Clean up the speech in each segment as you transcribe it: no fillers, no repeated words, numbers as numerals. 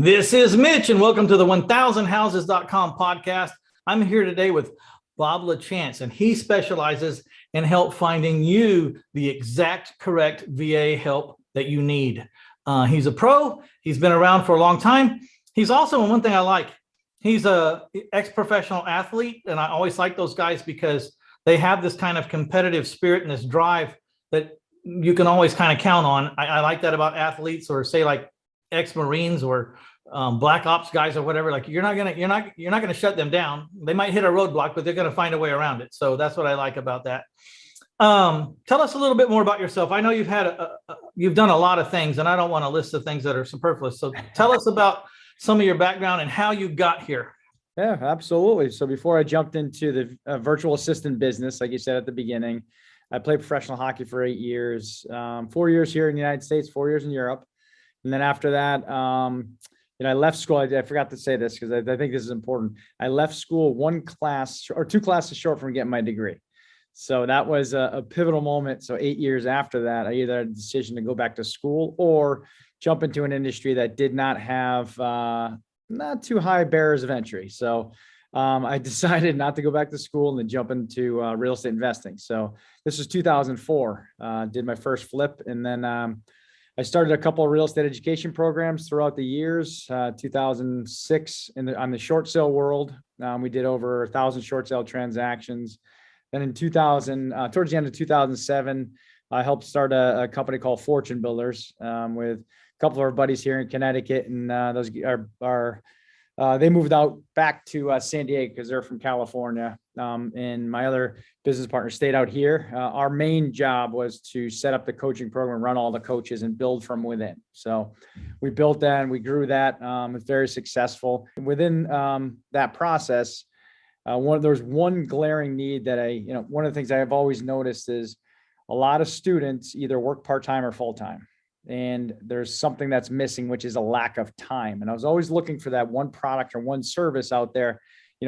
This is Mitch, and welcome to the 1000houses.com podcast. I'm here today with Bob Lachance, and he specializes in help finding you the exact correct VA help that you need. He's a pro. He's been around for a long time. He's also, and one thing I like, he's a ex-professional athlete, and I always like those guys because they have this kind of competitive spirit and this drive that you can always kind of count on. I like that about athletes, or say like ex-Marines or black ops guys or whatever. Like you're not gonna shut them down. They might hit a roadblock, but they're gonna find a way around it. So that's what I like about that. Tell us a little bit more about yourself. I know you've done a lot of things, and I don't want to list the things that are superfluous. So tell us about some of your background and how you got here. Yeah, absolutely. So before I jumped into the virtual assistant business, like you said at the beginning, I played professional hockey for 8 years, 4 years here in the United States, 4 years in Europe. And then after that, I left school. I forgot to say this because I think this is important. I left school one class or two classes short from getting my degree. So that was a pivotal moment. So 8 years after that, I either had a decision to go back to school or jump into an industry that did not have not too high barriers of entry. So I decided not to go back to school and then jump into real estate investing. So this was 2004, did my first flip. And then I started a couple of real estate education programs throughout the years. 2006 on the short sale world, we did over 1,000 short sale transactions. Then in 2000, towards the end of 2007, I helped start a company called Fortune Builders with a couple of our buddies here in Connecticut, and those they moved out back to San Diego because they're from California. And my other business partner stayed out here. Our main job was to set up the coaching program, run all the coaches, and build from within. So we built that and we grew that. It's very successful. Within that process, there's one glaring need that one of the things I have always noticed is a lot of students either work part-time or full-time. And there's something that's missing, which is a lack of time. And I was always looking for that one product or one service out there,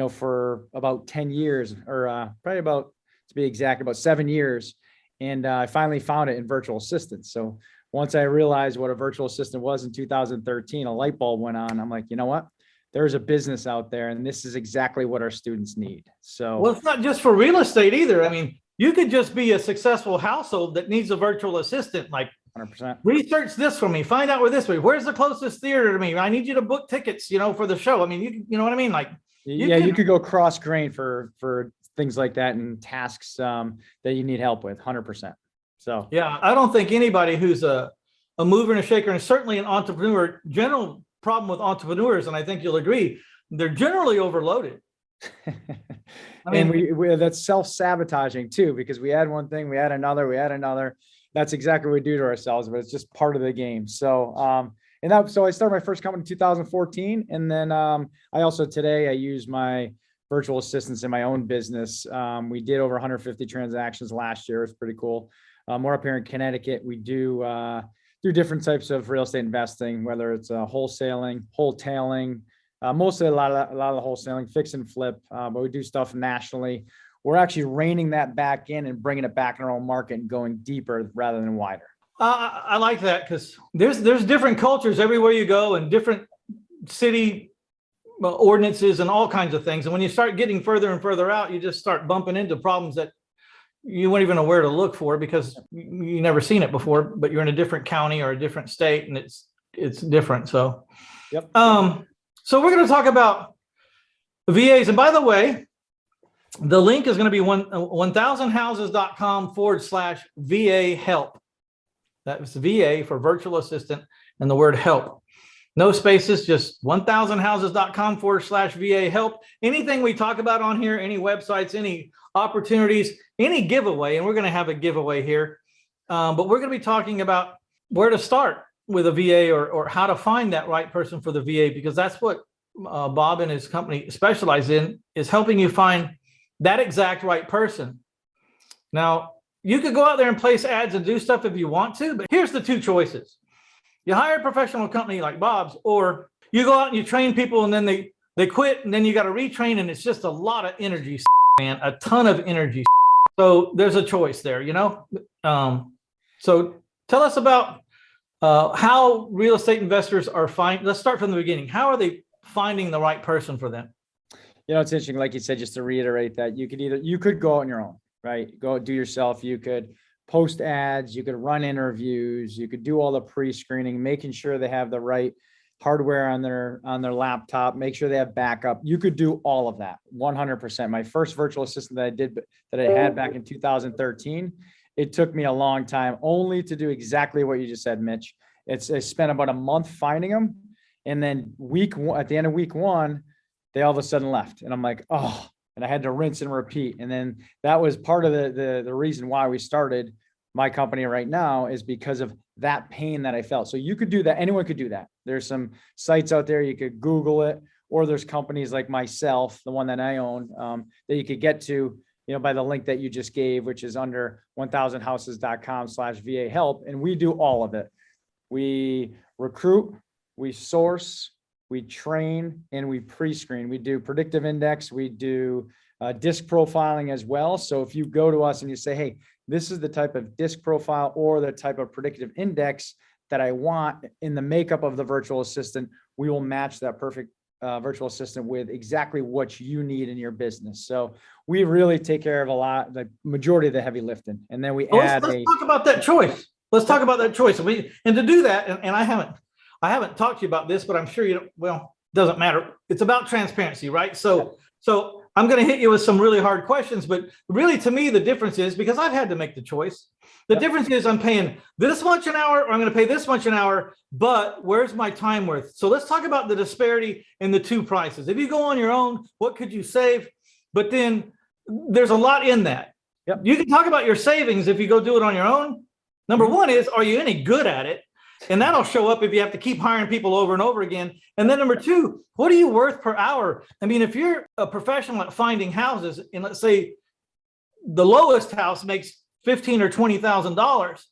for about 10 years, or probably about, to be exact, about 7 years. And I finally found it in virtual assistants. So once I realized what a virtual assistant was in 2013, a light bulb went on. I'm like, you know what? There's a business out there, and this is exactly what our students need. So, well, it's not just for real estate either. I mean, you could just be a successsul household that needs a virtual assistant. Like, 100%. Research this for me. Find out where this way. Where's the closest theater to me? I need you to book tickets, for the show. I mean, you know what I mean? Like, you could go cross grain for things like that and tasks that you need help with. 100%. So yeah, I don't think anybody who's a mover and a shaker, and certainly an entrepreneur, general problem with entrepreneurs, and I think you'll agree, they're generally overloaded. I mean, we that's self-sabotaging too, because we add one thing, we add another. That's exactly what we do to ourselves, but it's just part of the game. So, so I started my first company in 2014. And then, I use my virtual assistants in my own business. We did over 150 transactions last year. It's pretty cool. We're up here in Connecticut. We do different types of real estate investing, whether it's wholesaling, mostly a lot of the wholesaling, fix and flip, but we do stuff nationally. We're actually reining that back in and bringing it back in our own market and going deeper rather than wider. I like that because there's different cultures everywhere you go, and different city ordinances and all kinds of things. And when you start getting further and further out, you just start bumping into problems that you weren't even aware to look for because you never seen it before, but you're in a different county or a different state, and it's different. So, yep. So we're going to talk about VAs. And by the way, the link is going to be 1000houses.com/VA help. That's VA for virtual assistant and the word help. No spaces, just 1000houses.com/VA help. Anything we talk about on here, any websites, any opportunities, any giveaway, and we're going to have a giveaway here. But we're going to be talking about where to start with a VA, or how to find that right person for the VA, because that's what Bob and his company specialize in, is helping you find that exact right person. Now, you could go out there and place ads and do stuff if you want to, but here's the two choices. You hire a professional company like Bob's, or you go out and you train people and then they quit, and then you got to retrain, and it's just a lot of energy, man, a ton of energy. So there's a choice there, So tell us about how real estate investors are let's start from the beginning. How are they finding the right person for them? It's interesting. Like you said, just to reiterate that you could go on your own, right? Go do yourself. You could post ads, you could run interviews, you could do all the pre-screening, making sure they have the right hardware on their laptop, make sure they have backup. You could do all of that 100%. My first virtual assistant that I had back in 2013, it took me a long time only to do exactly what you just said, Mitch. I spent about a month finding them. And then at the end of week one, they all of a sudden left. And I'm like, oh, and I had to rinse and repeat. And then that was part of the reason why we started my company right now, is because of that pain that I felt. So you could do that. Anyone could do that. There's some sites out there, you could Google it, or there's companies like myself, the one that I own, that you could get to, by the link that you just gave, which is under 1000houses.com/VA help. And we do all of it. We recruit, we source, we train, and we pre-screen. We do predictive index. We do disc profiling as well. So if you go to us and you say, hey, this is the type of disc profile or the type of predictive index that I want in the makeup of the virtual assistant, we will match that perfect virtual assistant with exactly what you need in your business. So we really take care of the majority of the heavy lifting. And then let's talk about that choice. Let's talk about that choice. And to do that, and I haven't talked to you about this, but I'm sure doesn't matter. It's about transparency, right? So I'm going to hit you with some really hard questions, but really to me, the difference is, because I've had to make the choice, the difference is I'm paying this much an hour, or I'm going to pay this much an hour, but where's my time worth? So let's talk about the disparity in the two prices. If you go on your own, what could you save? But then there's a lot in that. Yep. You can talk about your savings if you go do it on your own. Number one is, are you any good at it? And that'll show up if you have to keep hiring people over and over again. And then number two, what are you worth per hour? I mean, if you're a professional at finding houses, and let's say the lowest house makes $15,000 or $20,000,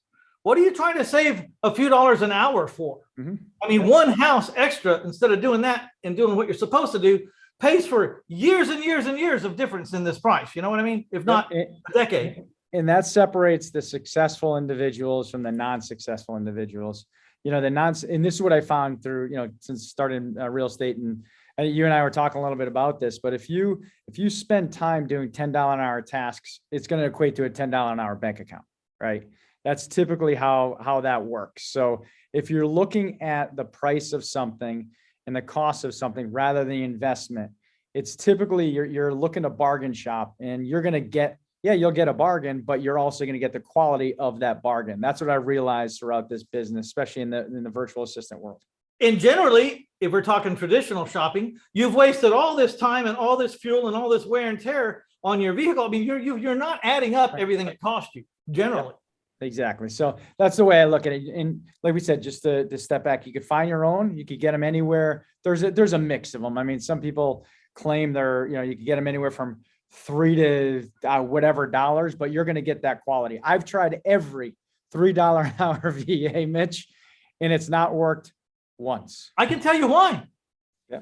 what are you trying to save a few dollars an hour for? Mm-hmm. I mean, one house extra, instead of doing that and doing what you're supposed to do, pays for years and years and years of difference in this price. You know what I mean? If not a decade. And that separates the successful individuals from the non-successful individuals. And this is what I found through, since starting real estate, and you and I were talking a little bit about this, but if you spend time doing $10 an hour tasks, it's going to equate to a $10 an hour bank account, right? That's typically how that works. So if you're looking at the price of something and the cost of something rather than the investment, it's typically you're looking to bargain shop, and you're going to get, you'll get a bargain, but you're also going to get the quality of that bargain. That's what I realized throughout this business, especially in the virtual assistant world. And generally, if we're talking traditional shopping, you've wasted all this time and all this fuel and all this wear and tear on your vehicle. I mean, you're not adding up everything it cost you generally. Yeah, exactly. So that's the way I look at it. And like we said, just to step back, you could find your own. You could get them anywhere. There's a mix of them. I mean, some people claim you could get them anywhere from $3 to whatever dollars, but you're going to get that quality. I've tried every $3 an hour VA, Mitch, and it's not worked once. I can tell you why. Yeah.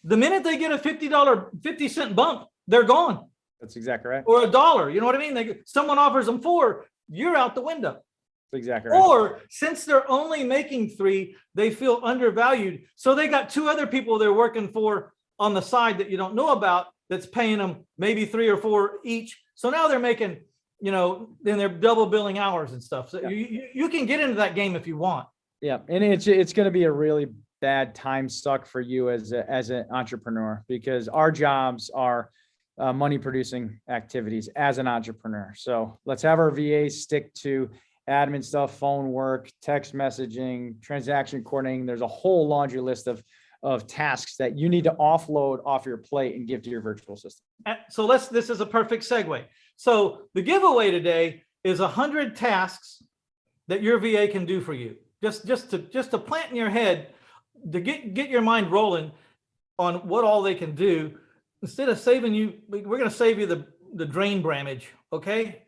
The minute they get a $50 bump, they're gone. That's exactly right. Or $1. You know what I mean? Someone offers them $4, you're out the window. That's exactly right. Or since they're only making $3, they feel undervalued. So they got 2 other people they're working for on the side that you don't know about, that's paying them maybe 3 or 4 each. So now they're making, then they're double billing hours and stuff. So you can get into that game if you want. Yeah. And it's going to be a really bad time suck for you as an entrepreneur, because our jobs are money producing activities as an entrepreneur. So let's have our VAs stick to admin stuff, phone work, text messaging, transaction coordinating. There's a whole laundry list of tasks that you need to offload off your plate and give to your virtual assistant. So this is a perfect segue. So the giveaway today is 100 tasks that your VA can do for you. Just to plant in your head, to get your mind rolling on what all they can do. Instead of saving you, we're going to save you the drain bramage. Okay.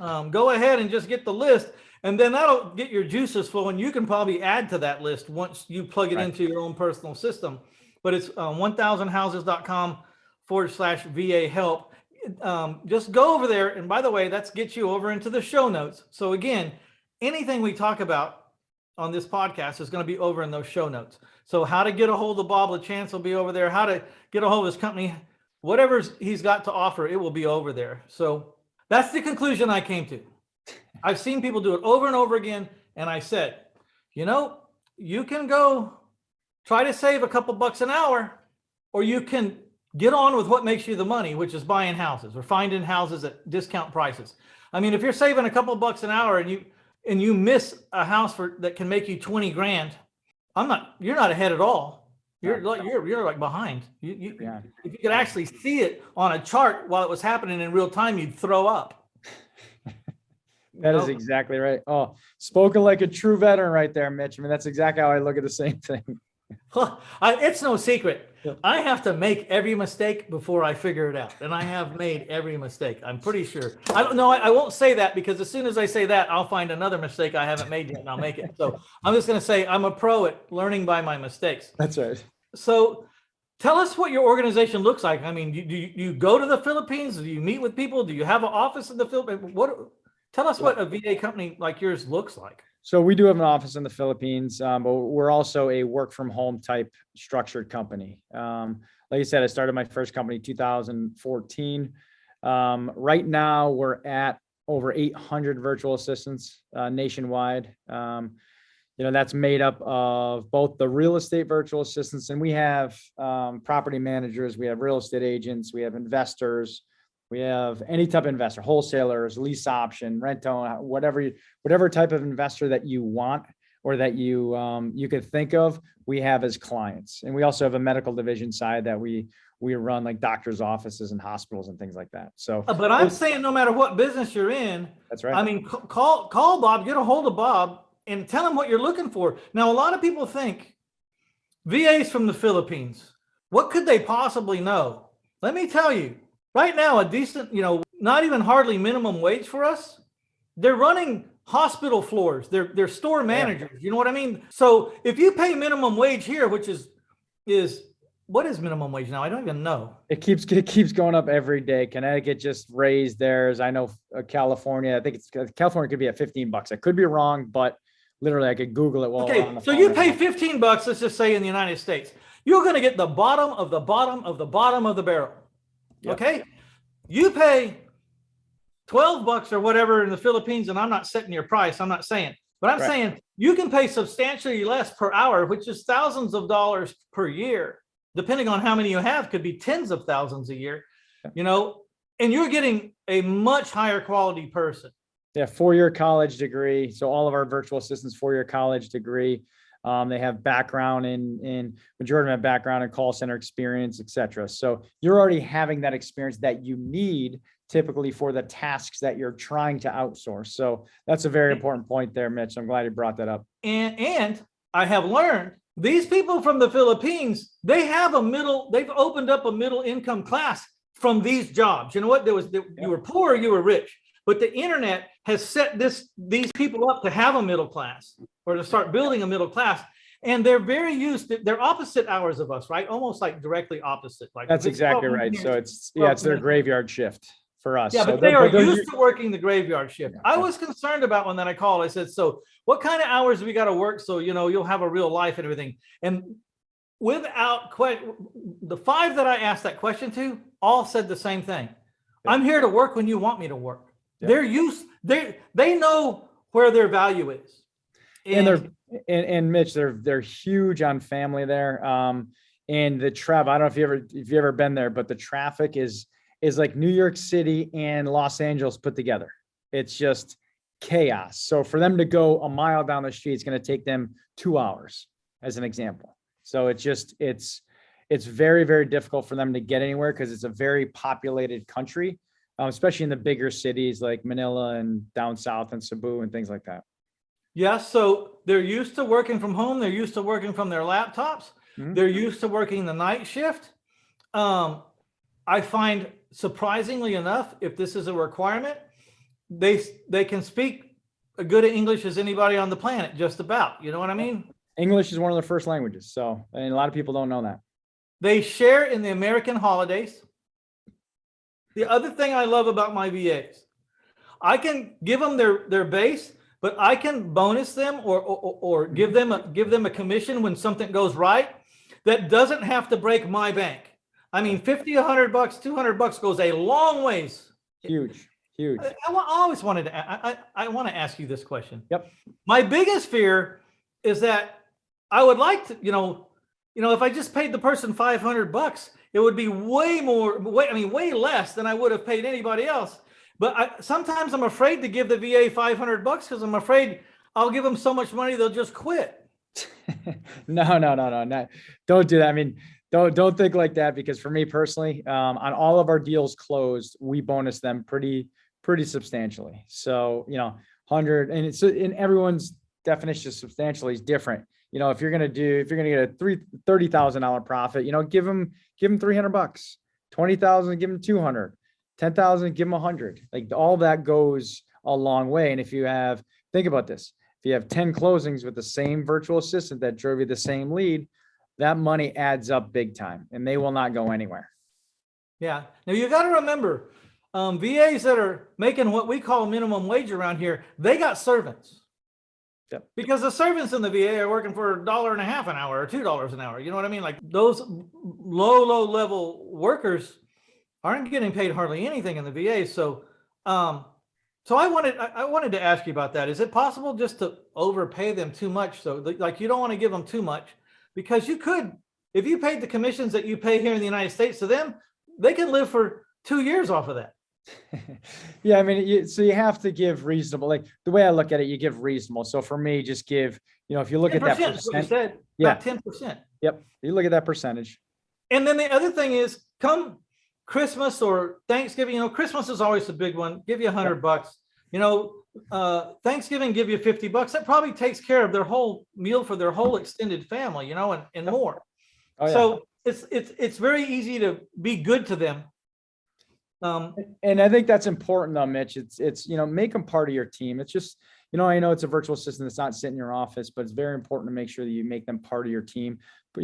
Go ahead and just get the list, and then that'll get your juices flowing. You can probably add to that list once you plug it into your own personal system. But it's 1000houses.com/VA help. Just go over there. And by the way, that gets you over into the show notes. So again, anything we talk about on this podcast is going to be over in those show notes. So how to get a hold of Bob Lachance will be over there. How to get a hold of his company, whatever he's got to offer, it will be over there. So that's the conclusion I came to. I've seen people do it over and over again. And I said, you can go try to save a couple bucks an hour, or you can get on with what makes you the money, which is buying houses or finding houses at discount prices. I mean, if you're saving a couple bucks an hour and you miss a house that can make you 20 grand, you're not ahead at all. You're like behind. If you could actually see it on a chart while it was happening in real time, you'd throw up. That is exactly right. Oh, spoken like a true veteran right there, Mitch. I mean, that's exactly how I look at the same thing. It's no secret. I have to make every mistake before I figure it out. And I have made every mistake. I'm pretty sure. I don't know. I won't say that, because as soon as I say that, I'll find another mistake I haven't made yet and I'll make it. So I'm just going to say I'm a pro at learning by my mistakes. That's right. So tell us what your organization looks like. I mean, do you go to the Philippines? Do you meet with people? Do you have an office in the Philippines? Tell us what a VA company like yours looks like. So we do have an office in the Philippines, but we're also a work from home type structured company. Like I said, I started my first company 2014. Right now we're at over 800 virtual assistants nationwide. That's made up of both the real estate virtual assistants, and we have property managers, we have real estate agents, we have investors. We have any type of investor, wholesalers, lease option, rent own, whatever type of investor that you want or that you could think of, we have as clients. And we also have a medical division side that we run, like doctors' offices and hospitals and things like that. So, but I'm saying no matter what business you're in, that's right. I mean, call Bob, get a hold of Bob, and tell him what you're looking for. Now, a lot of people think VAs from the Philippines, what could they possibly know? Let me tell you. Right now, a decent, not even hardly minimum wage for us. They're running hospital floors. They're store managers. You know what I mean? So if you pay minimum wage here, which is what is minimum wage now? I don't even know. It keeps going up every day. Connecticut just raised theirs. I know California. I think California could be at $15. I could be wrong, but literally I could Google it. Okay, so you pay $15. Let's just say in the United States, you're going to get the bottom of the bottom of the bottom of the barrel. Yep. Okay, you pay $12 or whatever in the Philippines, and I'm not setting your price. I'm not saying, but I'm saying you can pay substantially less per hour, which is thousands of dollars per year, depending on how many you have. Could be tens of thousands a year, and you're getting a much higher quality person. Yeah, 4-year college degree. So all of our virtual assistants, 4-year college degree. They have background in majority of them have background in call center experience, et cetera. So you're already having that experience that you need typically for the tasks that you're trying to outsource. So that's a very important point there, Mitch. I'm glad you brought that up. And I have learned these people from the Philippines, they've opened up a middle income class from these jobs. You know what? You were poor, you were rich. But the internet has set these people up to have a middle class or to start building a middle class. And they're very they're opposite hours of us, right? Almost like directly opposite. Like that's exactly right. So it's their graveyard shift for us. Yeah, but they are used to working the graveyard shift. Yeah. I was concerned about when I called. I said, so what kind of hours do we got to work so, you'll have a real life and everything? And without the 5 that I asked that question to all said the same thing. Yeah. I'm here to work when you want me to work. Yeah. They know where their value is. And Mitch, they're huge on family there. And the travel, I don't know if you've ever been there, but the traffic is like New York City and Los Angeles put together. It's just chaos. So for them to go a mile down the street, it's going to take them 2 hours as an example. So it's very, very difficult for them to get anywhere because it's a very populated country. Especially in the bigger cities like Manila and down south and Cebu and things like that. Yes. So they're used to working from home. They're used to working from their laptops. Mm-hmm. They're used to working the night shift. I find surprisingly enough, if this is a requirement, they can speak as good English as anybody on the planet, just about. You know what I mean? English is one of their first languages. So, and a lot of people don't know that. They share in the American holidays. The other thing I love about my VAs, I can give them their base, but I can bonus them or give them a commission when something goes right that doesn't have to break my bank. I mean, 50, $100, $200 goes a long ways. Huge. I always wanted to, I want to ask you this question. Yep. My biggest fear is that I would like to, if I just paid the person $500, it would be way less than I would have paid anybody else. But sometimes I'm afraid to give the VA $500 because I'm afraid I'll give them so much money they'll just quit. No. Don't do that. I mean, don't think like that, because for me personally, on all of our deals closed, we bonus them pretty substantially. So, 100, and it's in everyone's definition of substantially is different. If you're going to get a $30,000 profit, give them $300, 20,000, give them 200, 10,000, give them 100. Like, all that goes a long way. And think about this. If you have 10 closings with the same virtual assistant that drove you the same lead, that money adds up big time, and they will not go anywhere. Yeah. Now you got to remember, VAs that are making what we call minimum wage around here, they got servants. Yep. Because the servants in the VA are working for $1.50 an hour or $2 an hour. You know what I mean? Like, those low level workers aren't getting paid hardly anything in the VA. So, I wanted to ask you about that. Is it possible just to overpay them too much? So, like, you don't want to give them too much, because you could, if you paid the commissions that you pay here in the United States to them, they can live for 2 years off of that. Yeah, I mean, so you have to give reasonable. Like, the way I look at it, you give reasonable. So for me, just give, if you look at that percent, said, yeah, 10%. Yep, you look at that percentage. And then the other thing is, come Christmas or Thanksgiving, Christmas is always a big one. Give you $100. Thanksgiving, give you $50. That probably takes care of their whole meal for their whole extended family, and more. Oh, yeah. So it's very easy to be good to them. And I think that's important though, Mitch. It's make them part of your team. It's just, I know it's a virtual assistant that's not sitting in your office, but it's very important to make sure that you make them part of your team. But,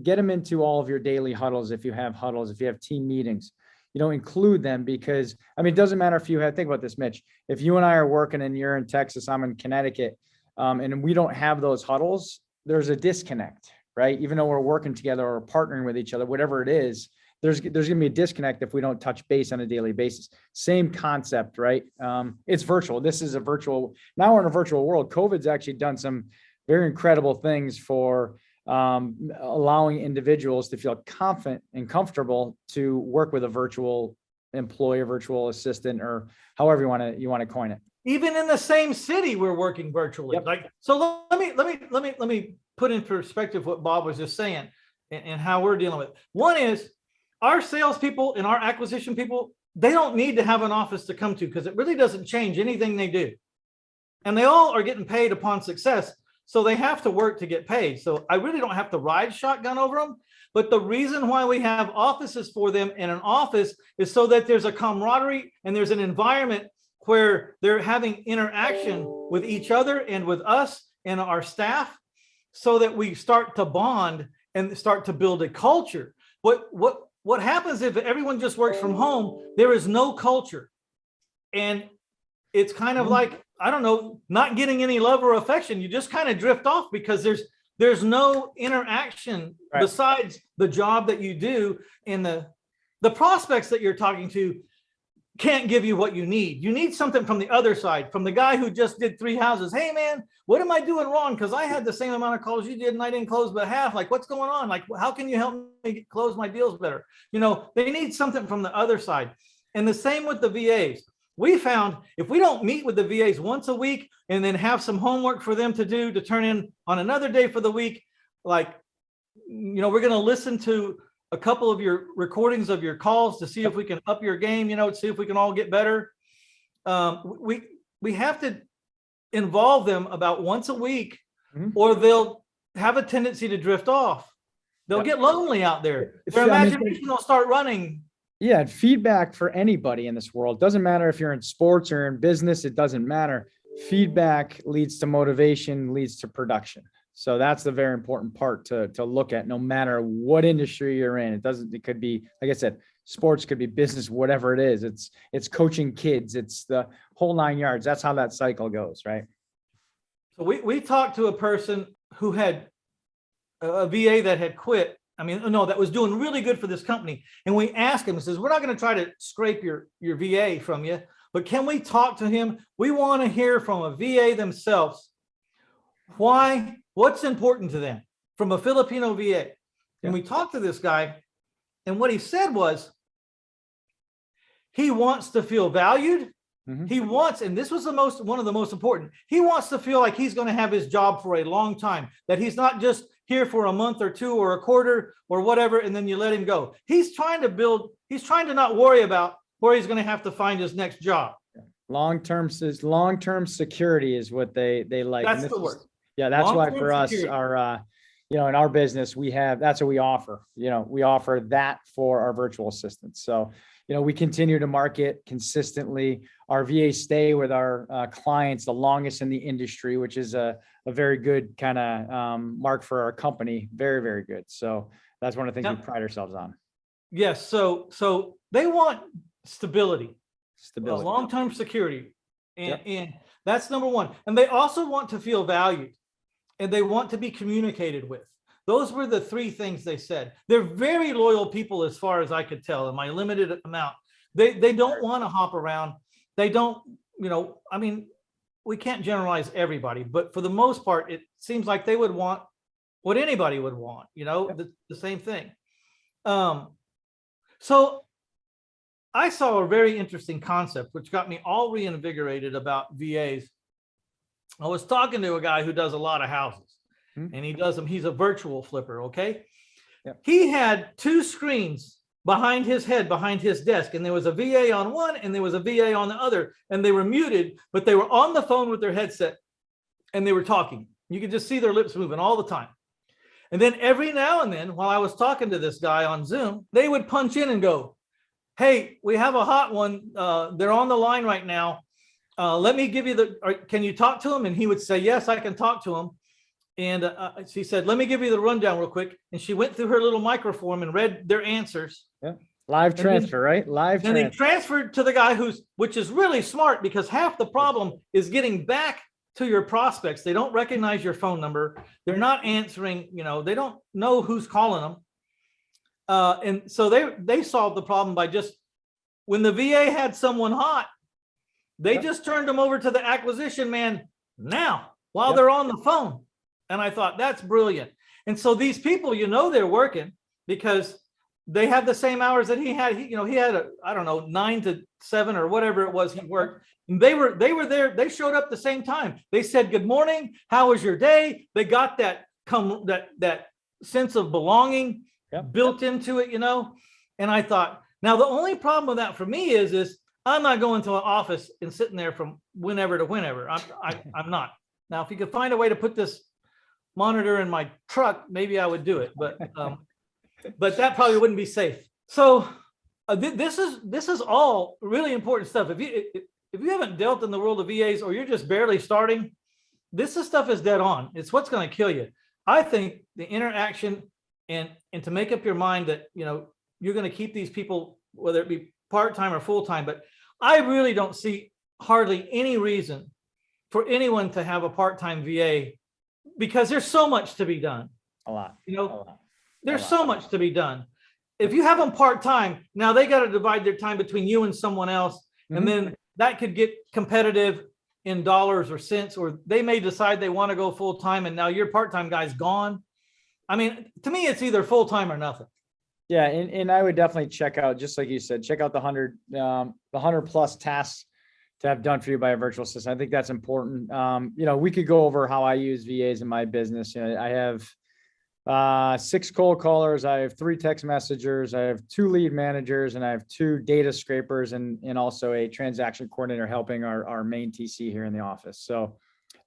get them into all of your daily huddles. If you have huddles, if you have team meetings, include them, because it doesn't matter if think about this, Mitch, if you and I are working and you're in Texas, I'm in Connecticut, and we don't have those huddles, there's a disconnect, right? Even though we're working together or partnering with each other, whatever it is, there's going to be a disconnect if we don't touch base on a daily basis. Same concept, right? It's virtual. This is a virtual. Now we're in a virtual world. COVID's actually done some very incredible things for allowing individuals to feel confident and comfortable to work with a virtual employee, virtual assistant, or however you want to coin it. Even in the same city, we're working virtually. Yep. So let me put in perspective what Bob was just saying and how we're dealing with it. One is, our salespeople and our acquisition people, they don't need to have an office to come to, because it really doesn't change anything they do. And they all are getting paid upon success. So they have to work to get paid. So I really don't have to ride shotgun over them. But the reason why we have offices for them in an office is so that there's a camaraderie and there's an environment where they're having interaction with each other and with us and our staff, so that we start to bond and start to build a culture. What happens if everyone just works from home? There is no culture. And it's kind of like, I don't know, not getting any love or affection. You just kind of drift off, because there's no interaction besides the job that you do. And the prospects that you're talking to can't give you what you need. You need something from the other side, from the guy who just did 3 houses. Hey man, what am I doing wrong? Because I had the same amount of calls you did and I didn't close but half. Like, what's going on? Like, how can you help me close my deals better? They need something from the other side. And the same with the VAs. We found if we don't meet with the VAs once a week and then have some homework for them to do to turn in on another day for the week, like, we're going to listen to a couple of your recordings of your calls to see if we can up your game, to see if we can all get better. We have to involve them about once a week, or they'll have a tendency to drift off. They'll get lonely out there. Their imagination will start running. Yeah, feedback for anybody in this world. Doesn't matter if you're in sports or in business, it doesn't matter. Feedback leads to motivation, leads to production. So that's the very important part to look at, no matter what industry you're in. It could be, like I said, sports, could be business, whatever it is. It's coaching kids. It's the whole 9 yards. That's how that cycle goes, right? So we talked to a person who had a VA that had quit. I mean, no, that was doing really good for this company. And we asked him, he says, we're not going to try to scrape your VA from you, but can we talk to him? We want to hear from a VA themselves. Why, what's important to them from a Filipino VA? And we talked to this guy, and what he said was, he wants to feel valued. He wants, and this was one of the most important, he wants to feel like he's going to have his job for a long time, that he's not just here for a month or two or a quarter or whatever, and then you let him go. He's trying to not worry about where he's going to have to find his next job. Long-term security is what they like. That's the word. Yeah, that's why for us, our in our business, that's what we offer. We offer that for our virtual assistants. So, we continue to market consistently. Our VAs stay with our clients the longest in the industry, which is a very good kind of mark for our company. Very, very good. So that's one of the things we pride ourselves on. Yes. So they want stability, long-term security. And that's number one. And they also want to feel valued, and they want to be communicated with. Those were the three things they said. They're very loyal people, as far as I could tell in my limited amount. They don't want to hop around. They don't, I mean, we can't generalize everybody, but for the most part, it seems like they would want what anybody would want, the same thing. So I saw a very interesting concept, which got me all reinvigorated about VAs. I was talking to a guy who does a lot of houses. And he's a virtual flipper. Okay. Yep. He had two screens behind his head, behind his desk. And there was a VA on one and there was a VA on the other, and they were muted, but they were on the phone with their headset and they were talking. You could just see their lips moving all the time. And then every now and then, while I was talking to this guy on Zoom, they would punch in and go, "Hey, we have a hot one. They're on the line right now. Let me give you can you talk to them?" And he would say, "Yes, I can talk to them." And she said, "Let me give you the rundown real quick." And she went through her little microform and read their answers. Yeah. Live transfer, right? Live transfer. And they transferred to the guy which is really smart, because half the problem is getting back to your prospects. They don't recognize your phone number. They're not answering, they don't know who's calling them. And so they solved the problem by just, when the VA had someone hot, they just turned them over to the acquisition man now while they're on the phone. And I thought, that's brilliant. And so these people, they're working because they have the same hours that he had. He had 9 to 7 or whatever it was he worked. And they were there. They showed up the same time. They said, "Good morning. How was your day?" They got that sense of belonging built into it, And I thought, now the only problem with that for me is I'm not going to an office and sitting there from whenever to whenever. I'm not. Now, if you could find a way to put this monitor in my truck, maybe I would do it, but that probably wouldn't be safe. So this is all really important stuff. If you haven't dealt in the world of VAs, or you're just barely starting, this stuff is dead on. It's what's going to kill you. I think the interaction and to make up your mind that you're going to keep these people, whether it be part-time or full-time, but I really don't see hardly any reason for anyone to have a part-time VA, because there's so much to be done. A lot. There's so much to be done. If you have them part-time, now they got to divide their time between you and someone else. And then that could get competitive in dollars or cents, or they may decide they want to go full-time, and now your part-time guy's gone. I mean, to me, it's either full-time or nothing. Yeah. And I would definitely check out, just like you said, check out the 100 plus tasks to have done for you by a virtual assistant. I think that's important. We could go over how I use VAs in my business. I have 6 cold callers. I have 3 text messengers. I have 2 lead managers, and I have 2 data scrapers, and also a transaction coordinator helping our main TC here in the office. So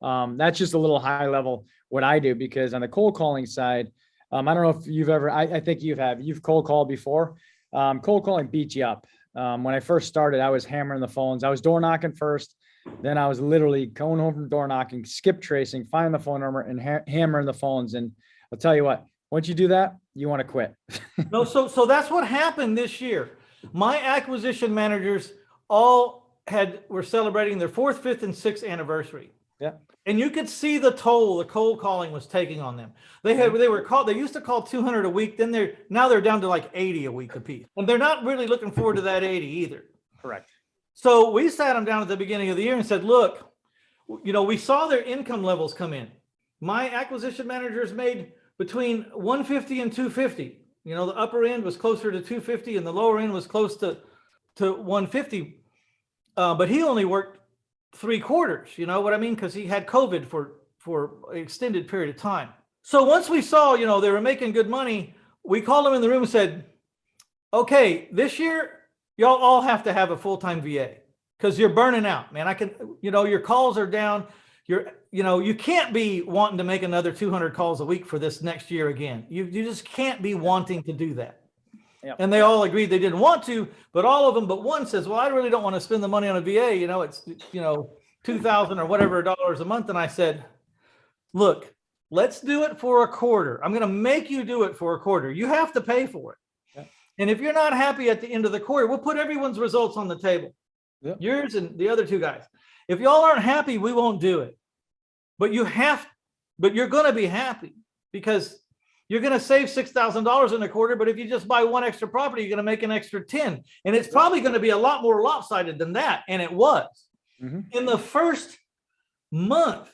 that's just a little high level what I do, because on the cold calling side, I don't know if you've ever, I think you've cold called before. Cold calling beats you up. When I first started, I was hammering the phones. I was door knocking first. Then I was literally going home from door knocking, skip tracing, finding the phone number, and hammering the phones. And I'll tell you what, once you do that, you want to quit. No, so that's what happened this year. My acquisition managers all were celebrating their 4th, 5th, and 6th anniversary. Yeah. And you could see the toll the cold calling was taking on them. They used to call 200 a week. Then now they're down to like 80 a week apiece. And they're not really looking forward to that 80 either. Correct. So we sat them down at the beginning of the year and said, look, we saw their income levels come in. My acquisition managers made between 150 and 250. The upper end was closer to 250 and the lower end was close to 150. But he only worked 3 quarters, you know what I mean? Because he had COVID for an extended period of time. So once we saw, they were making good money, we called them in the room and said, okay, this year, y'all all have to have a full-time VA because you're burning out, man. Your calls are down. You can't be wanting to make another 200 calls a week for this next year again. You just can't be wanting to do that. Yep. And they all agreed they didn't want to, but all of them but one says, well, I really don't want to spend the money on a VA. It's $2,000 or whatever dollars a month. And I said, look, let's do it for a quarter. I'm going to make you do it for a quarter. You have to pay for it. Yep. And if you're not happy at the end of the quarter, we'll put everyone's results on the table. Yep. Yours and the other 2 guys. If y'all aren't happy, we won't do it. But you're going to be happy because you're going to save $6,000 in a quarter. But if you just buy 1 extra property, you're going to make an extra 10. And it's probably going to be a lot more lopsided than that. And it was. Mm-hmm. In the first month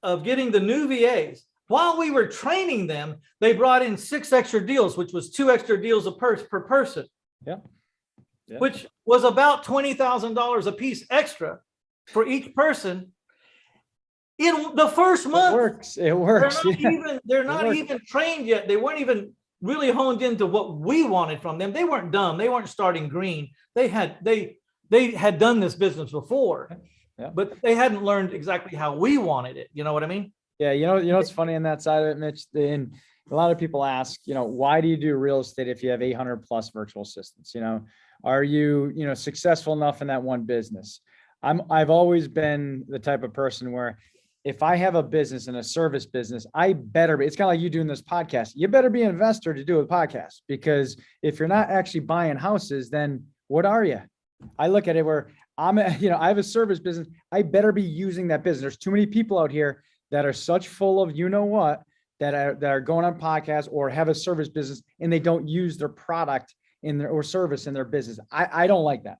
of getting the new VAs, while we were training them, they brought in 6 extra deals, which was 2 extra deals per person. Yeah. Yeah. Which was about $20,000 a piece extra for each person. In the first month, it works. They're not even trained yet. They weren't even really honed into what we wanted from them. They weren't dumb. They weren't starting green. They had done this business before, but they hadn't learned exactly how we wanted it. You know what I mean? Yeah. What's funny on that side of it, Mitch? And a lot of people ask, why do you do real estate if you have 800 plus virtual assistants? Are you, successful enough in that one business? I've always been the type of person where if I have a business and a service business, I better be, it's kind of like you doing this podcast. You better be an investor to do a podcast, because if you're not actually buying houses, then what are you? I look at it where I have a service business. I better be using that business. There's too many people out here that are such full of, that are going on podcasts or have a service business and they don't use their product or service in their business. I don't like that.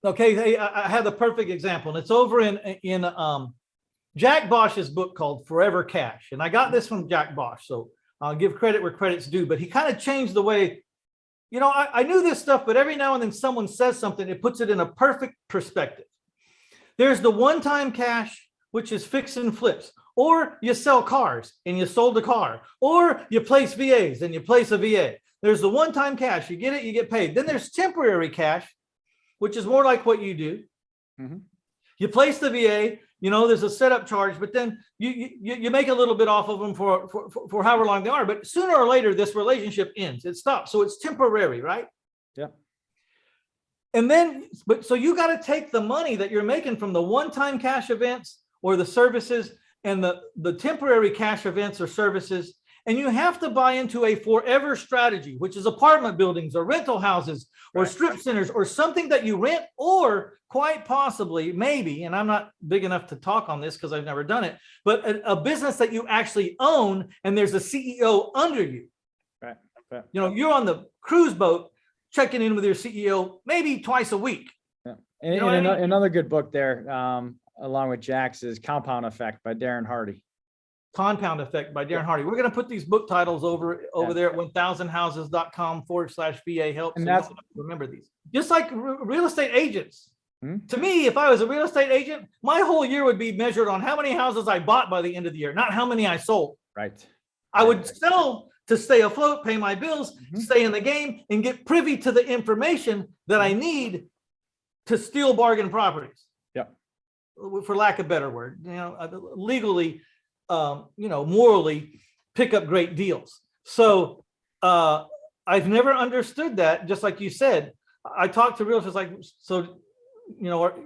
Okay. Hey, I have the perfect example, and it's over in Jack Bosch's book called Forever Cash. And I got this from Jack Bosch, so I'll give credit where credit's due, but he kind of changed the way, I knew this stuff, but every now and then someone says something, it puts it in a perfect perspective. There's the one-time cash, which is fix and flips, or you sell cars and you sold a car, or you place VAs and you place a VA. There's the one-time cash, you get it, you get paid. Then there's temporary cash, which is more like what you do. Mm-hmm. You place the VA, there's a setup charge, but then you make a little bit off of them for however long they are. But sooner or later, this relationship ends. It stops. So it's temporary, right? Yeah. And then, so you got to take the money that you're making from the one-time cash events or the services and the temporary cash events or services, and you have to buy into a forever strategy, which is apartment buildings or rental houses or strip centers or something that you rent, or quite possibly, maybe, and I'm not big enough to talk on this because I've never done it, but a business that you actually own and there's a CEO under you. Right. You're on the cruise boat checking in with your CEO maybe twice a week. Yeah. And another good book there, along with Jack's, is Compound Effect by Darren Hardy. Compound Effect by Darren Hardy. We're going to put these book titles over there at 1000houses.com/VA help. And that's, remember these. Just like real estate agents. Hmm? To me, if I was a real estate agent, my whole year would be measured on how many houses I bought by the end of the year, not how many I sold. Right. I would sell to stay afloat, pay my bills, stay in the game, and get privy to the information that I need to steal bargain properties. Yeah. For lack of a better word, legally, morally pick up great deals. So I've never understood that. Just like you said, I talked to realtors like, so,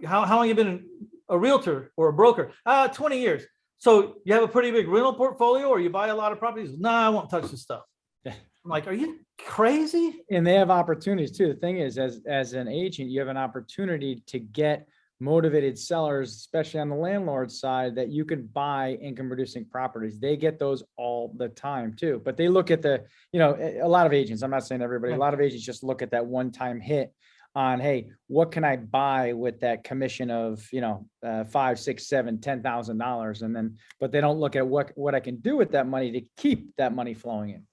how long have you been a realtor or a broker? 20 years. So you have a pretty big rental portfolio or you buy a lot of properties? No, I won't touch this stuff. I'm like, are you crazy? And they have opportunities too. The thing is, as an agent, you have an opportunity to get motivated sellers, especially on the landlord side, that you can buy income producing properties. They get those all the time too, but they look at the, a lot of agents, I'm not saying everybody, a lot of agents just look at that one-time hit on, hey, what can I buy with that commission of, $5, $6, $7, $10,000. And then, but they don't look at what I can do with that money to keep that money flowing in.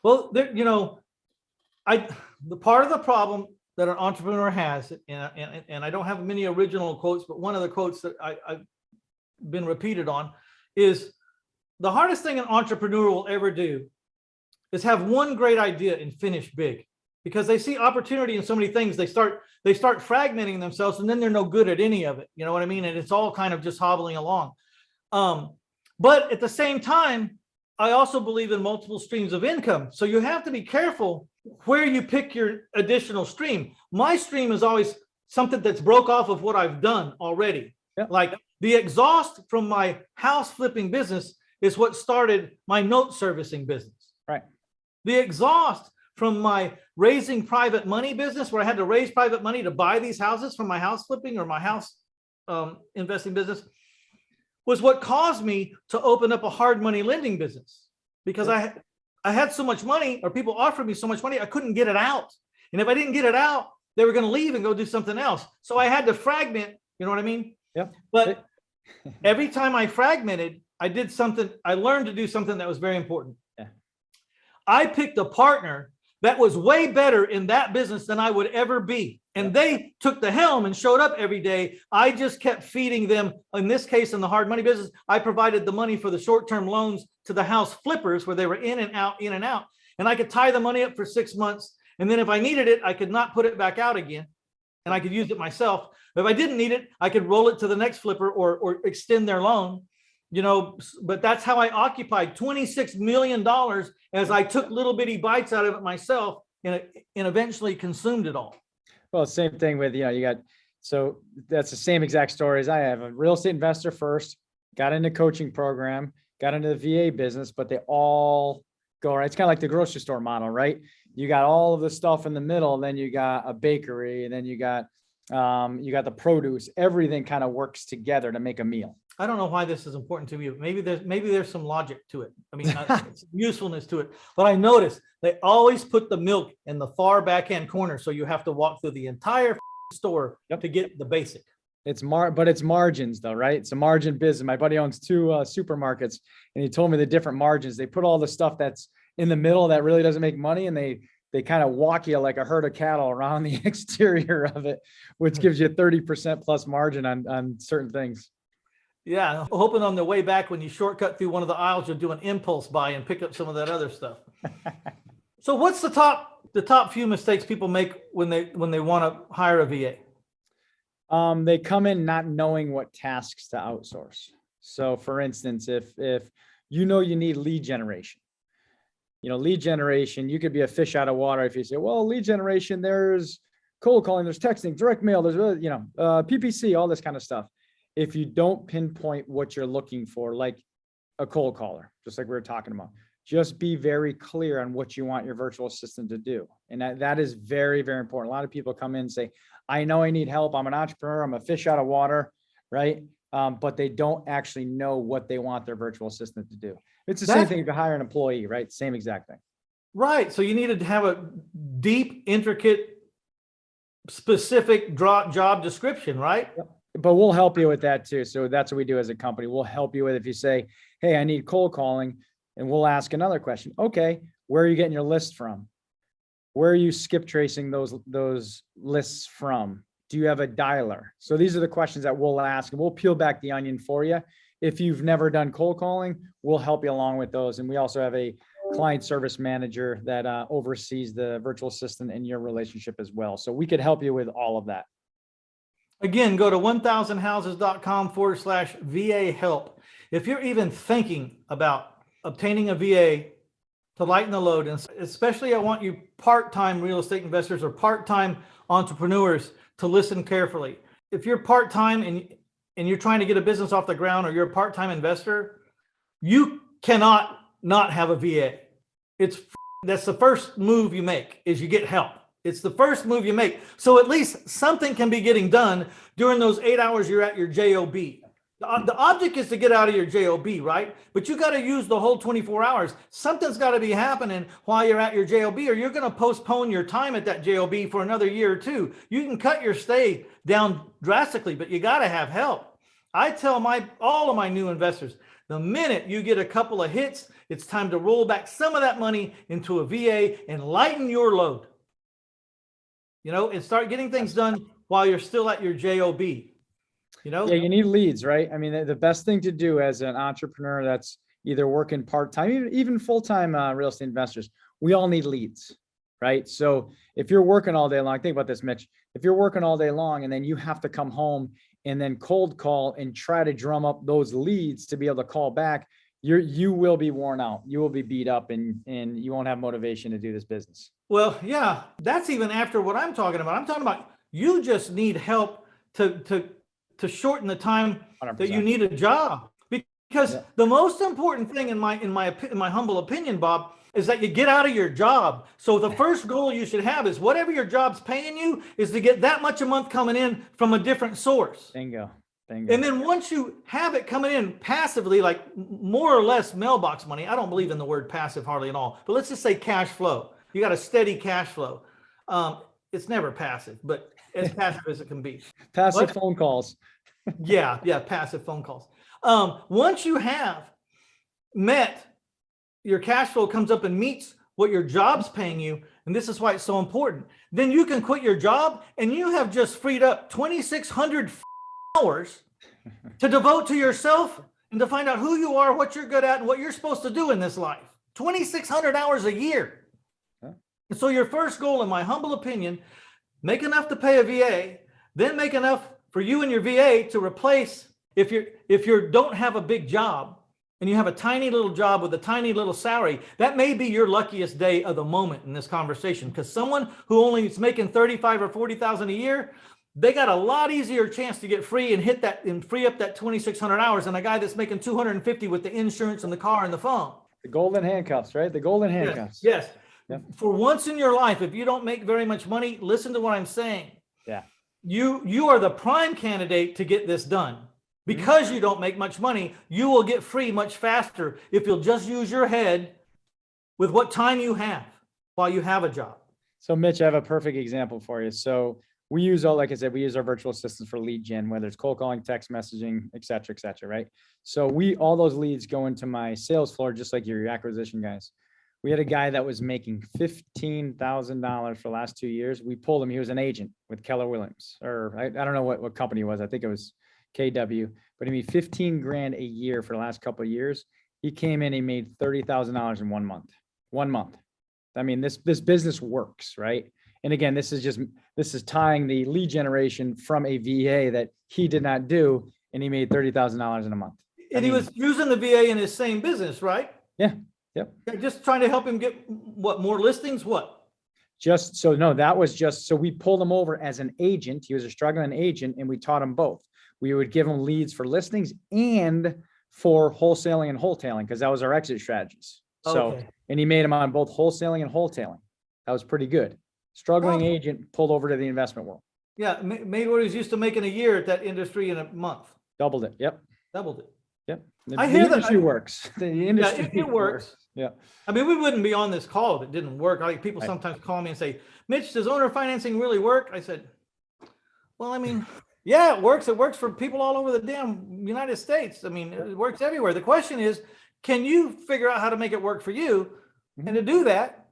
Well, there, the part of the problem that an entrepreneur has, and I don't have many original quotes, but one of the quotes that I've been repeated on is the hardest thing an entrepreneur will ever do is have one great idea and finish big, because they see opportunity in so many things. They start fragmenting themselves, and then they're no good at any of it. You know what I mean? And it's all kind of just hobbling along. But at the same time, I also believe in multiple streams of income. So you have to be careful where you pick your additional stream. My stream is always something that's broke off of what I've done already. Yep. Like the exhaust from my house flipping business is what started my note servicing business. Right. The exhaust from my raising private money business, where I had to raise private money to buy these houses from my house flipping or my house investing business, was what caused me to open up a hard money lending business, because I had so much money, or people offered me so much money, I couldn't get it out. And if I didn't get it out, they were going to leave and go do something else. So I had to fragment, you know what I mean? Yep. But every time I fragmented, I did something, I learned to do something that was very important. Yeah. I picked a partner that was way better in that business than I would ever be. And they took the helm and showed up every day. I just kept feeding them. In this case, in the hard money business, I provided the money for the short-term loans to the house flippers, where they were in and out, in and out. And I could tie the money up for 6 months. And then if I needed it, I could not put it back out again, and I could use it myself. If I didn't need it, I could roll it to the next flipper or extend their loan, but that's how I occupied $26 million as I took little bitty bites out of it myself and eventually consumed it all. Well, same thing with, so that's the same exact story as I have. A real estate investor first, got into coaching program, got into the VA business, but they all go, right? It's kind of like the grocery store model, right? You got all of the stuff in the middle, and then you got a bakery, and then you got the produce. Everything kind of works together to make a meal. I don't know why this is important to you. Maybe there's some logic to it. I mean, some usefulness to it. But I noticed they always put the milk in the far back end corner, so you have to walk through the entire store to get the basic. But it's margins though, right? It's a margin business. My buddy owns 2 supermarkets, and he told me the different margins. They put all the stuff that's in the middle that really doesn't make money, and they kind of walk you like a herd of cattle around the exterior of it, which gives you 30% plus margin on certain things. Yeah, hoping on the way back, when you shortcut through one of the aisles, you'll do an impulse buy and pick up some of that other stuff. So what's the top few mistakes people make when they want to hire a VA? They come in not knowing what tasks to outsource. So for instance, if you need lead generation, you could be a fish out of water if you say, well, lead generation, there's cold calling, there's texting, direct mail, there's, PPC, all this kind of stuff. If you don't pinpoint what you're looking for, like a cold caller, just like we were talking about, just be very clear on what you want your virtual assistant to do. And that is very, very important. A lot of people come in and say, I know I need help. I'm an entrepreneur. I'm a fish out of water, right? But they don't actually know what they want their virtual assistant to do. It's the same thing if you hire an employee, right? Same exact thing. Right. So you needed to have a deep, intricate, specific job description, right? Yep. But we'll help you with that too. So that's what we do as a company. We'll help you with, if you say, hey, I need cold calling, and we'll ask another question. Okay, where are you getting your list from? Where are you skip tracing those lists from? Do you have a dialer? So these are the questions that we'll ask, and we'll peel back the onion for you. If you've never done cold calling, we'll help you along with those. And we also have a client service manager that oversees the virtual assistant and your relationship as well. So we could help you with all of that. Again, go to 1000houses.com/VA help. If you're even thinking about obtaining a VA to lighten the load, and especially I want you part-time real estate investors or part-time entrepreneurs to listen carefully. If you're part-time and you're trying to get a business off the ground, or you're a part-time investor, you cannot not have a VA. That's the first move you make, is you get help. It's the first move you make. So at least something can be getting done during those 8 hours you're at your job. The object is to get out of your job, right? But you got to use the whole 24 hours. Something's got to be happening while you're at your job, or you're going to postpone your time at that job for another year or two. You can cut your stay down drastically, but you got to have help. I tell all of my new investors, the minute you get a couple of hits, it's time to roll back some of that money into a VA and lighten your load. And start getting things done while you're still at your job. Yeah, you need leads, right? I mean, the best thing to do as an entrepreneur that's either working part-time, even full-time real estate investors, we all need leads, right? So if you're working all day long, think about this, Mitch. If you're working all day long and then you have to come home and then cold call and try to drum up those leads to be able to call back, you will be worn out. You will be beat up and you won't have motivation to do this business. Well, yeah, that's even after what I'm talking about. I'm talking about you just need help to shorten the time 100%. that you need a job. Because the most important thing in my humble opinion, Bob, is that you get out of your job. So the first goal you should have is whatever your job's paying you is to get that much a month coming in from a different source. Bingo. And then once you have it coming in passively, like more or less mailbox money, I don't believe in the word passive hardly at all, but let's just say cash flow. You got a steady cash flow. It's never passive, but as passive as it can be. Passive phone calls. Yeah, passive phone calls. Once you have met, your cash flow comes up and meets what your job's paying you, and this is why it's so important, then you can quit your job and you have just freed up 2,600 hours to devote to yourself and to find out who you are, what you're good at, and what you're supposed to do in this life. 2,600 hours a year. And so your first goal, in my humble opinion, make enough to pay a VA, then make enough for you and your VA to replace, if you don't have a big job and you have a tiny little job with a tiny little salary, that may be your luckiest day of the moment in this conversation, because someone who only is making 35 or 40,000 a year, they got a lot easier chance to get free and hit that and free up that 2,600 hours than a guy that's making 250 with the insurance and the car and the phone. The golden handcuffs, right? The golden handcuffs. Yes. Yep. For once in your life, if you don't make very much money, listen to what I'm saying. Yeah. You are the prime candidate to get this done. Because you don't make much money, you will get free much faster if you'll just use your head with what time you have while you have a job. So Mitch, I have a perfect example for you. So we use like I said, we use our virtual assistants for lead gen, whether it's cold calling, text messaging, et cetera, right? So all those leads go into my sales floor, just like your acquisition guys. We had a guy that was making $15,000 for the last 2 years. We pulled him. He was an agent with Keller Williams, or I don't know what company it was. I think it was KW, but he made 15 grand a year for the last couple of years. He came in, he made $30,000 in 1 month. 1 month. I mean, this business works, right? And again, this is tying the lead generation from a VA that he did not do, and he made $30,000 in a month. And he was using the VA in his same business, right? Yeah. Yep. Just trying to help him get more listings? So we pulled him over as an agent. He was a struggling agent, and we taught him both. We would give him leads for listings and for wholesaling and wholetailing, because that was our exit strategies. So, and he made them on both wholesaling and wholetailing. That was pretty good. Struggling agent pulled over to the investment world. Yeah, made what he was used to making a year at that industry in a month. Doubled it. Yep. Doubled it. Yep. I hear that. The industry works. The industry it works. Yeah. I mean, we wouldn't be on this call if it didn't work. Like people sometimes call me and say, Mitch, does owner financing really work? I said, well, I mean, yeah, it works. It works for people all over the damn United States. I mean, it works everywhere. The question is, can you figure out how to make it work for you? And to do that,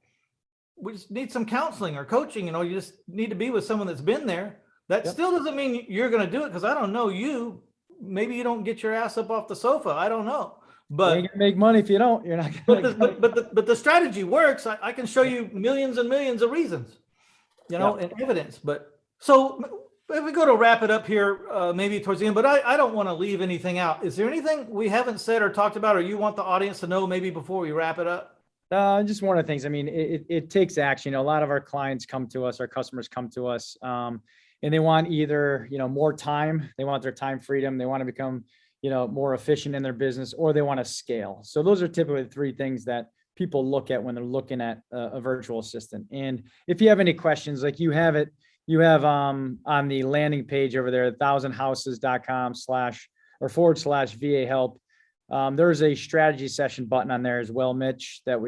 we just need some counseling or coaching. You just need to be with someone that's been there. That still doesn't mean you're going to do it, because I don't know you. Maybe you don't get your ass up off the sofa. I don't know. But you can make money if you don't. You're not gonna but the strategy works. I can show you millions and millions of reasons, and evidence. But so if we go to wrap it up here, maybe towards the end, but I don't want to leave anything out. Is there anything we haven't said or talked about, or you want the audience to know maybe before we wrap it up? Just one of the things. I mean, it takes action. A lot of our clients come to us, our customers come to us, and they want either, more time. They want their time freedom. They want to become, more efficient in their business, or they want to scale. So those are typically the three things that people look at when they're looking at a virtual assistant. And if you have any questions, like you have on the landing page over there, 1000houses.com//VA help. There's a strategy session button on there as well, Mitch, that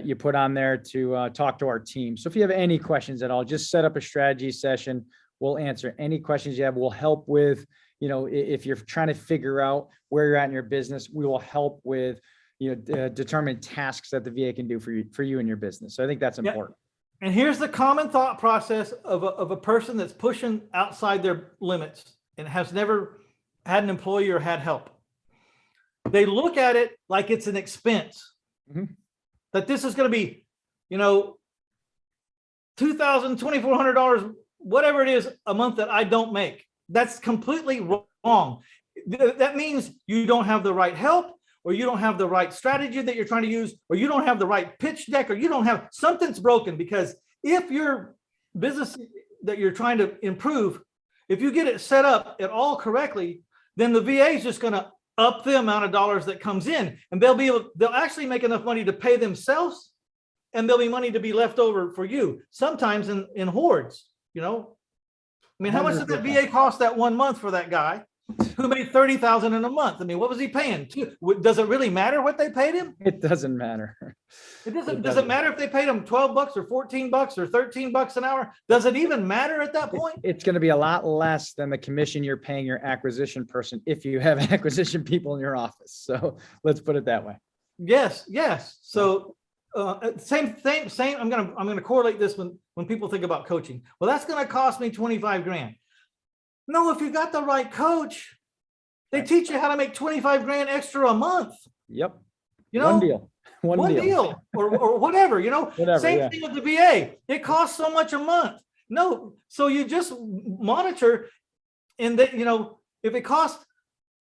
you put on there to talk to our team. So if you have any questions at all, just set up a strategy session. We'll answer any questions you have. We'll help with, if you're trying to figure out where you're at in your business, we will help with, determine tasks that the VA can do for you and your business. So I think that's important. And here's the common thought process of a person that's pushing outside their limits and has never had an employee or had help. They look at it like it's an expense. Mm-hmm. That this is going to be, $2,000, $2,400, whatever it is a month that I don't make. That's completely wrong. That means you don't have the right help, or you don't have the right strategy that you're trying to use, or you don't have the right pitch deck, or you don't have something's broken. Because if your business that you're trying to improve, if you get it set up at all correctly, then the VA is just going to up the amount of dollars that comes in, and they'll actually make enough money to pay themselves, and there'll be money to be left over for you, sometimes in hordes. I mean, how much did that VA cost that 1 month for that guy who made $30,000 in a month? I mean, what was he paying? Does it really matter what they paid him? It doesn't matter. Does it matter if they paid him $12 or $14 or $13 an hour? Does it even matter at that point? It's going to be a lot less than the commission you're paying your acquisition person if you have acquisition people in your office. So let's put it that way. Yes. So same. I'm going to correlate this when people think about coaching. Well, that's going to cost me 25 grand. No, if you got the right coach, they teach you how to make 25 grand extra a month. Yep. One deal. One deal or whatever, Whatever, same thing with the VA. It costs so much a month. No. So you just monitor, and that, if it costs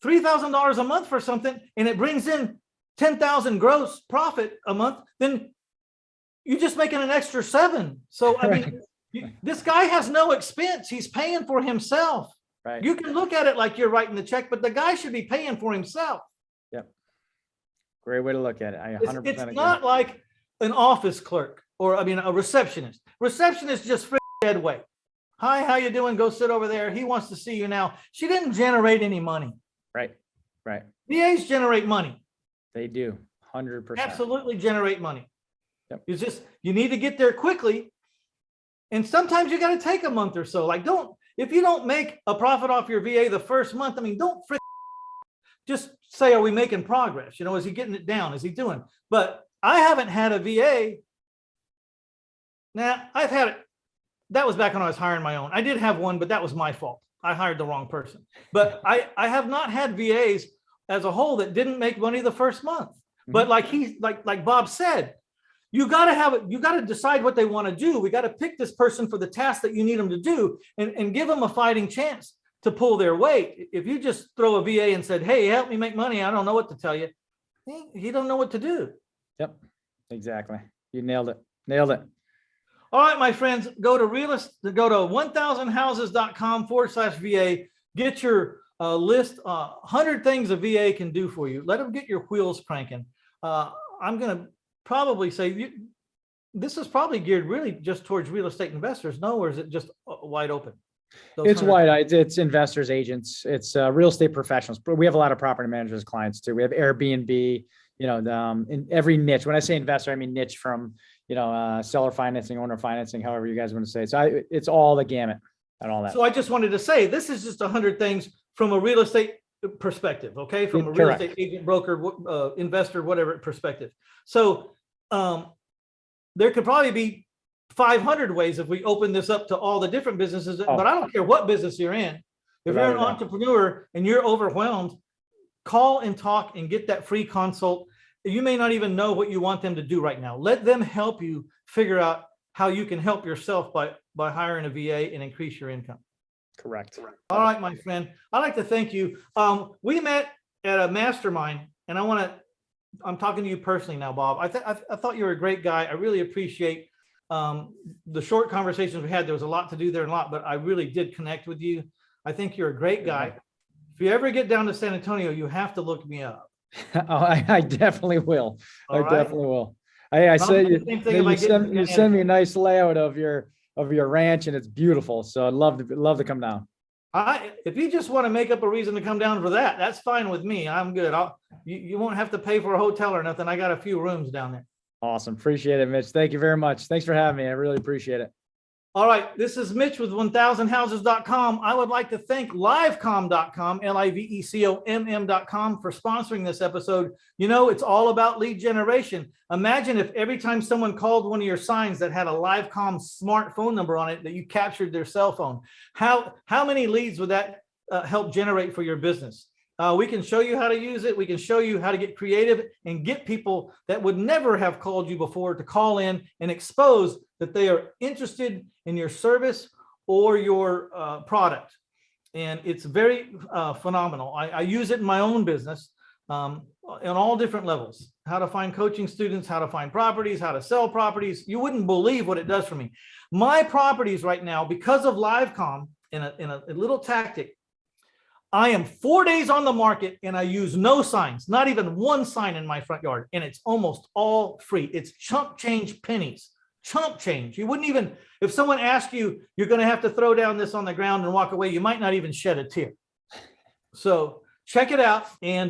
$3,000 a month for something and it brings in 10,000 gross profit a month, then you're just making an extra 7. So, I mean, this guy has no expense. He's paying for himself. Right. You can look at it like you're writing the check, but the guy should be paying for himself. Yep. Great way to look at it. I 100% It's agree. not like an office clerk or, a receptionist. Receptionist just dead weight. Hi, how you doing? Go sit over there. He wants to see you now. She didn't generate any money. Right. VAs generate money. They do. 100%. Absolutely generate money. Yep. You need to get there quickly. And sometimes you got to take a month or so. Like, if you don't make a profit off your VA the first month, don't just say, are we making progress? Is he getting it down? Is he doing? But I haven't had a VA. Now, I've had it. That was back when I was hiring my own. I did have one, but that was my fault. I hired the wrong person. But I have not had VAs as a whole that didn't make money the first month. Mm-hmm. But like Bob said, you got to decide what they want to do. We got to pick this person for the task that you need them to do, and give them a fighting chance to pull their weight. If you just throw a VA and said, hey, help me make money, I don't know what to tell you, he don't know what to do. Yep, exactly. You nailed it. All right, my friends, go to 1000houses.com/VA. Get your list, 100 things a VA can do for you. Let them get your wheels cranking. I'm going to probably say this is probably geared really just towards real estate investors. No, or is it just wide open? It's wide. It's investors, agents, it's real estate professionals. But we have a lot of property managers clients too. We have Airbnb, in every niche. When I say investor, I mean niche from, seller financing, owner financing, however you guys want to say it. So it's all the gamut and all that. So I just wanted to say, this is just 100 things from a real estate perspective. Okay. From a real estate agent, broker, investor, whatever perspective. So there could probably be 500 ways if we open this up to all the different businesses, but I don't care what business you're in. If you're an entrepreneur and you're overwhelmed, call and talk and get that free consult. You may not even know what you want them to do right now. Let them help you figure out how you can help yourself by hiring a VA and increase your income. Correct. All right, my friend. I'd like to thank you. We met at a mastermind, and I'm talking to you personally now, Bob. I thought you were a great guy. I really appreciate the short conversations we had. There was a lot to do there, but I really did connect with you. I think you're a great guy. If you ever get down to San Antonio, you have to look me up. Oh, I definitely will. All I right. definitely will. I And I'll say do the same thing if I get into you send me a nice layout of your ranch, and it's beautiful. So I'd love to come down. if you just want to make up a reason to come down for that, that's fine with me. I'm good. You won't have to pay for a hotel or nothing. I got a few rooms down there. Awesome. Appreciate it, Mitch. Thank you very much. Thanks for having me. I really appreciate it. All right, this is Mitch with 1000houses.com. I would like to thank livecom.com, livecom.com, for sponsoring this episode. You know, it's all about lead generation. Imagine if every time someone called one of your signs that had a Livecom smart phone number on it, that you captured their cell phone. How many leads would that help generate for your business? We can show you how to use it. We can show you how to get creative and get people that would never have called you before to call in and expose that they are interested in your service or your product. And it's very phenomenal. I use it in my own business on all different levels. How to find coaching students, how to find properties, how to sell properties. You wouldn't believe what it does for me. My properties right now, because of Livecom, in a little tactic, I am 4 days on the market and I use no signs, not even one sign in my front yard. And it's almost all free. It's chump change pennies, chump change. You wouldn't even, if someone asked you, you're going to have to throw down this on the ground and walk away, you might not even shed a tear. So check it out. And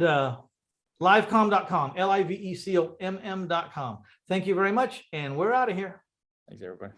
livecom.com, livecom.com. Thank you very much. And we're out of here. Thanks, everybody.